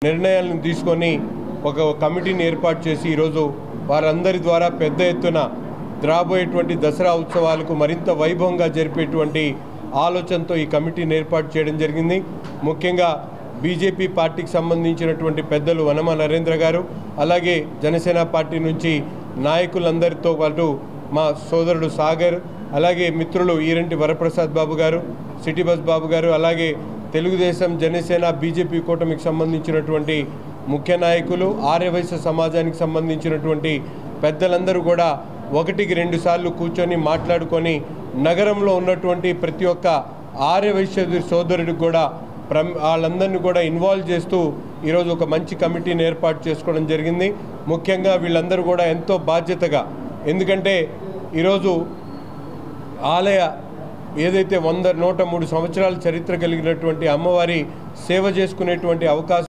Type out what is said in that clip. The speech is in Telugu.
నిర్ణయాలను తీసుకొని ఒక కమిటీని ఏర్పాటు చేసి ఈరోజు వారందరి ద్వారా పెద్ద ఎత్తున రాబోయేటువంటి దసరా ఉత్సవాలకు మరింత వైభవంగా జరిపేటువంటి ఆలోచనతో ఈ కమిటీని ఏర్పాటు చేయడం జరిగింది. ముఖ్యంగా బీజేపీ పార్టీకి సంబంధించినటువంటి పెద్దలు వనమ నరేంద్ర గారు, అలాగే జనసేన పార్టీ నుంచి నాయకులందరితో పాటు మా సోదరుడు సాగర్, అలాగే మిత్రులు ఈరంటి వరప్రసాద్ బాబు గారు, సిటీ బస్ బాబు గారు, అలాగే తెలుగుదేశం జనసేన బీజేపీ కూటమికి సంబంధించినటువంటి ముఖ్య నాయకులు, ఆర్యవైశ్య సమాజానికి సంబంధించినటువంటి పెద్దలందరూ కూడా ఒకటికి రెండు సార్లు కూర్చొని మాట్లాడుకొని నగరంలో ఉన్నటువంటి ప్రతి ఒక్క ఆర్యవైశ్య సోదరుడికి కూడా వాళ్ళందరినీ కూడా ఇన్వాల్వ్ చేస్తూ ఈరోజు ఒక మంచి కమిటీని ఏర్పాటు చేసుకోవడం జరిగింది. ముఖ్యంగా వీళ్ళందరూ కూడా ఎంతో బాధ్యతగా, ఎందుకంటే ఈరోజు ఆలయ ఏదైతే 103 సంవత్సరాల చరిత్ర కలిగినటువంటి అమ్మవారి సేవ చేసుకునేటువంటి అవకాశం